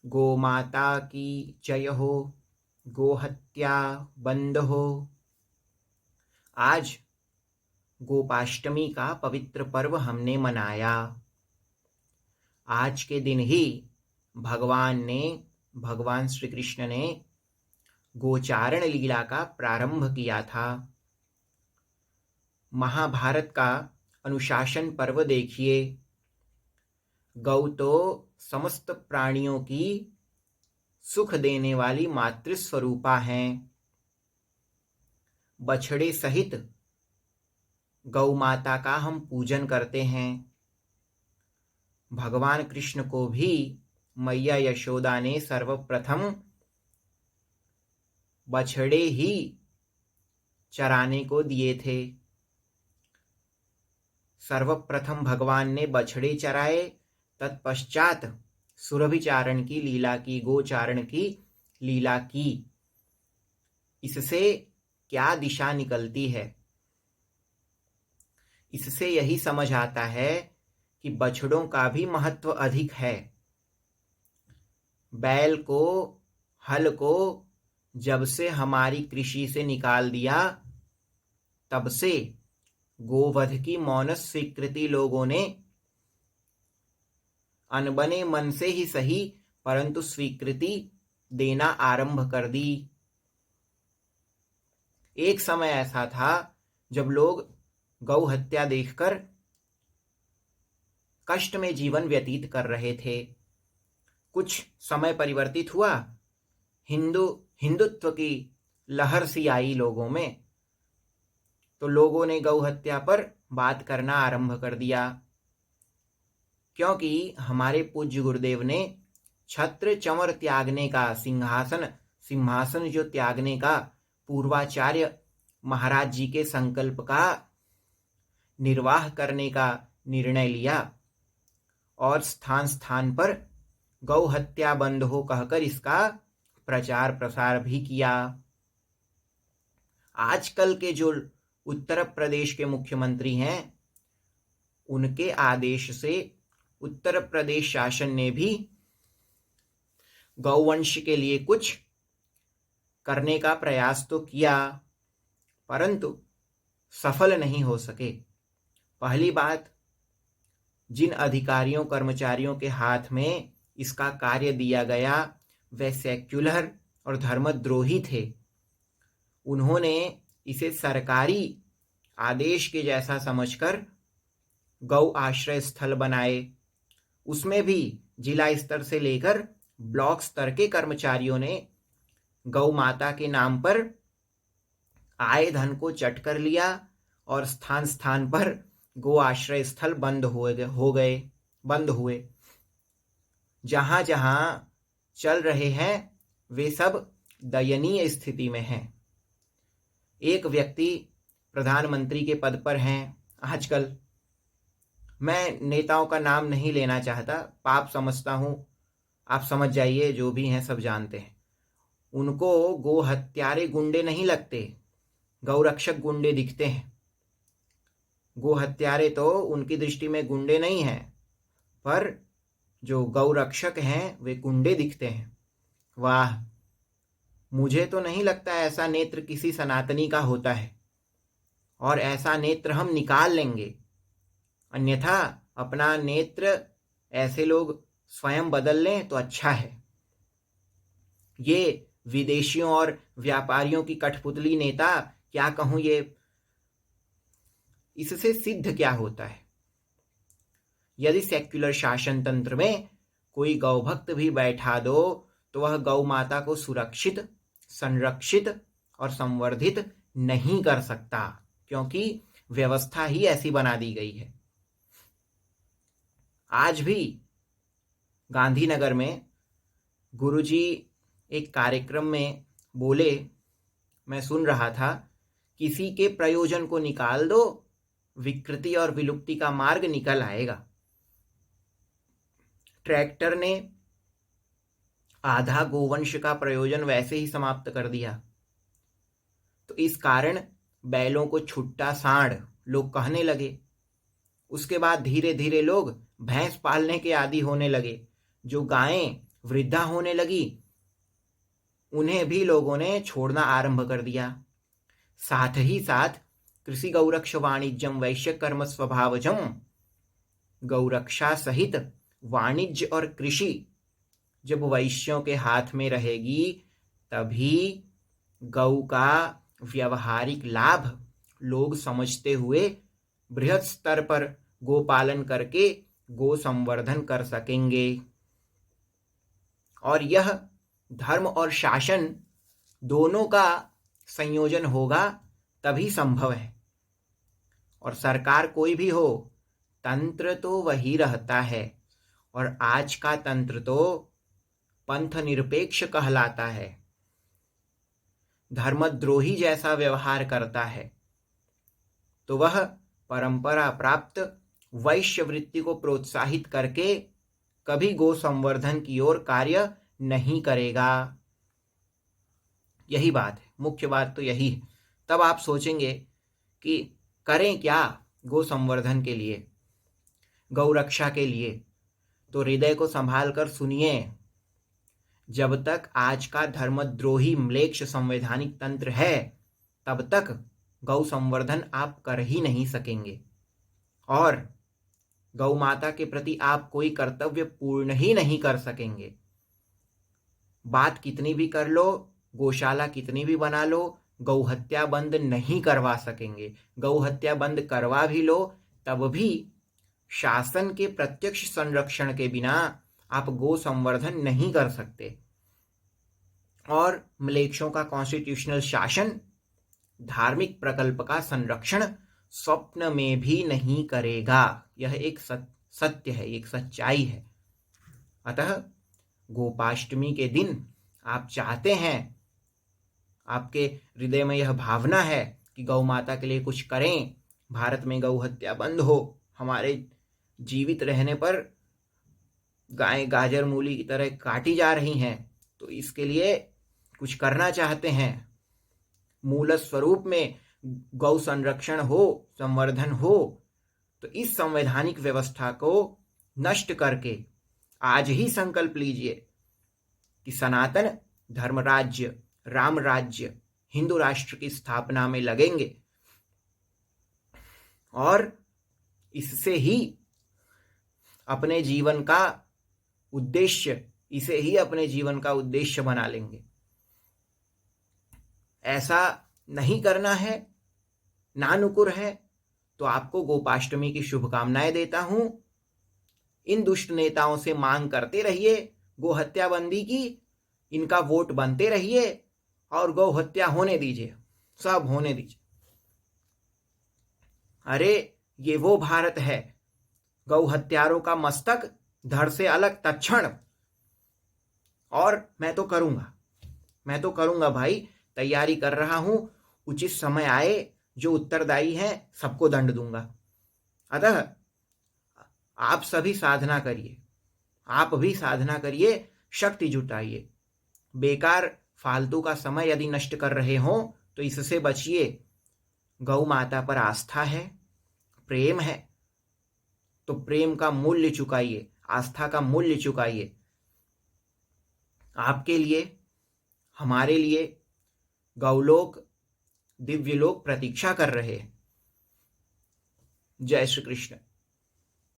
गो माता की जय हो, गो हत्या बंद हो। आज गोपाष्टमी का पवित्र पर्व हमने मनाया। आज के दिन ही भगवान श्री कृष्ण ने गोचारण लीला का प्रारंभ किया था। महाभारत का अनुशासन पर्व देखिए। गौ तो समस्त प्राणियों की सुख देने वाली मातृस्वरूपा हैं। बछड़े सहित गौ माता का हम पूजन करते हैं। भगवान कृष्ण को भी मैया यशोदा ने सर्वप्रथम बछड़े ही चराने को दिए थे। सर्वप्रथम भगवान ने बछड़े चराए, तत्पश्चात सुरभिचारण की लीला की, गोचारण की लीला की। इससे क्या दिशा निकलती है? इससे यही समझ आता है कि बछड़ों का भी महत्व अधिक है। बैल को, हल को जब से हमारी कृषि से निकाल दिया, तब से गोवध की मौन स्वीकृति लोगों ने अनबने मन से ही सही, परंतु स्वीकृति देना आरंभ कर दी। एक समय ऐसा था जब लोग गौ हत्या देखकर कष्ट में जीवन व्यतीत कर रहे थे। कुछ समय परिवर्तित हुआ, हिंदुत्व की लहर सी आई लोगों में, तो लोगों ने गौ हत्या पर बात करना आरंभ कर दिया। क्योंकि हमारे पूज्य गुरुदेव ने छत्र चमर त्यागने का, सिंहासन जो त्यागने का पूर्वाचार्य महाराज जी के संकल्प का निर्वाह करने का निर्णय लिया और स्थान स्थान पर गौ हत्या बंद हो कहकर इसका प्रचार प्रसार भी किया। आजकल के जो उत्तर प्रदेश के मुख्यमंत्री हैं, उनके आदेश से उत्तर प्रदेश शासन ने भी गौवंश के लिए कुछ करने का प्रयास तो किया, परंतु सफल नहीं हो सके। पहली बात, जिन अधिकारियों कर्मचारियों के हाथ में इसका कार्य दिया गया वे सेक्युलर और धर्मद्रोही थे। उन्होंने इसे सरकारी आदेश के जैसा समझकर गौ आश्रय स्थल बनाए। उसमें भी जिला स्तर से लेकर ब्लॉक स्तर के कर्मचारियों ने गौ माता के नाम पर आए धन को चट कर लिया और स्थान स्थान पर गो आश्रय स्थल बंद हुए। जहां जहां चल रहे हैं वे सब दयनीय स्थिति में हैं। एक व्यक्ति प्रधानमंत्री के पद पर हैं आजकल। मैं नेताओं का नाम नहीं लेना चाहता, पाप समझता हूं, आप समझ जाइए, जो भी हैं सब जानते हैं। उनको गो हत्यारे गुंडे नहीं लगते, गौरक्षक गुंडे दिखते हैं। गो हत्यारे तो उनकी दृष्टि में गुंडे नहीं हैं, पर जो गौरक्षक हैं वे गुंडे दिखते हैं। वाह, मुझे तो नहीं लगता ऐसा नेत्र किसी सनातनी का होता है, और ऐसा नेत्र हम निकाल लेंगे। अन्यथा अपना नेत्र ऐसे लोग स्वयं बदल लें तो अच्छा है। ये विदेशियों और व्यापारियों की कठपुतली नेता, क्या कहूं, ये इससे सिद्ध क्या होता है? यदि सेक्युलर शासन तंत्र में कोई गौभक्त भी बैठा दो तो वह गौ माता को सुरक्षित, संरक्षित और संवर्धित नहीं कर सकता, क्योंकि व्यवस्था ही ऐसी बना दी गई है। आज भी गांधीनगर में गुरुजी एक कार्यक्रम में बोले, मैं सुन रहा था, किसी के प्रयोजन को निकाल दो, विकृति और विलुप्ति का मार्ग निकल आएगा। ट्रैक्टर ने आधा गोवंश का प्रयोजन वैसे ही समाप्त कर दिया, तो इस कारण बैलों को छुट्टा सांड लोग कहने लगे। उसके बाद धीरे धीरे लोग भैंस पालने के आदी होने लगे। जो गायें वृद्धा होने लगी, उन्हें भी लोगों ने छोड़ना आरंभ कर दिया। साथ ही साथ कृषि गौरक्ष वाणिज्यम वैश्य कर्म स्वभावजम, गौरक्षा सहित वाणिज्य और कृषि जब वैश्यों के हाथ में रहेगी, तभी गौ का व्यवहारिक लाभ लोग समझते हुए बृहत स्तर पर गोपालन करके गो संवर्धन कर सकेंगे। और यह धर्म और शासन दोनों का संयोजन होगा तभी संभव है। और सरकार कोई भी हो, तंत्र तो वही रहता है, और आज का तंत्र तो पंथ निरपेक्ष कहलाता है, धर्मद्रोही जैसा व्यवहार करता है। तो वह परंपरा प्राप्त वैश्य वृत्ति को प्रोत्साहित करके कभी गो संवर्धन की ओर कार्य नहीं करेगा। यही बात है, मुख्य बात तो यही है। तब आप सोचेंगे कि करें क्या गो संवर्धन के लिए, गौ रक्षा के लिए। तो हृदय को संभाल कर सुनिए। जब तक आज का धर्मद्रोही म्लेच्छ संवैधानिक तंत्र है, तब तक गौ संवर्धन आप कर ही नहीं सकेंगे, और गौ माता के प्रति आप कोई कर्तव्य पूर्ण ही नहीं कर सकेंगे। बात कितनी भी कर लो, गौशाला कितनी भी बना लो, गौ हत्या बंद नहीं करवा सकेंगे। गौ हत्या बंद करवा भी लो, तब भी शासन के प्रत्यक्ष संरक्षण के बिना आप गो संवर्धन नहीं कर सकते। और म्लेच्छों का कॉन्स्टिट्यूशनल शासन धार्मिक प्रकल्प का संरक्षण स्वप्न में भी नहीं करेगा। यह एक सत्य है, एक सच्चाई है। अतः गोपाष्टमी के दिन आप चाहते हैं, आपके हृदय में यह भावना है कि गौ माता के लिए कुछ करें, भारत में गौ हत्या बंद हो, हमारे जीवित रहने पर गाय गाजर मूली की तरह काटी जा रही हैं, तो इसके लिए कुछ करना चाहते हैं, मूल स्वरूप में गौ संरक्षण हो, संवर्धन हो, तो इस संवैधानिक व्यवस्था को नष्ट करके आज ही संकल्प लीजिए कि सनातन धर्म राज्य, राम राज्य, हिंदू राष्ट्र की स्थापना में लगेंगे, और इससे ही अपने जीवन का उद्देश्य, इसे ही अपने जीवन का उद्देश्य बना लेंगे। ऐसा नहीं करना है, नानुकुर है, तो आपको गोपाष्टमी की शुभकामनाएं देता हूं। इन दुष्ट नेताओं से मांग करते रहिए गो हत्या बंदी की, इनका वोट बनते रहिए और गौ हत्या होने दीजिए, सब होने दीजिए। अरे ये वो भारत है, गौ हत्यारों का मस्तक धड़ से अलग तत्क्षण। और मैं तो करूंगा भाई, तैयारी कर रहा हूं, उचित समय आए, जो उत्तरदायी हैं सबको दंड दूंगा। अतः आप सभी साधना करिए, आप भी साधना करिए, शक्ति जुटाइए। बेकार फालतू का समय यदि नष्ट कर रहे हो तो इससे बचिए। गौ माता पर आस्था है, प्रेम है, तो प्रेम का मूल्य चुकाइए, आस्था का मूल्य चुकाइए। आपके लिए, हमारे लिए गौलोक, दिव्य लोक प्रतीक्षा कर रहे हैं। जय श्री कृष्ण।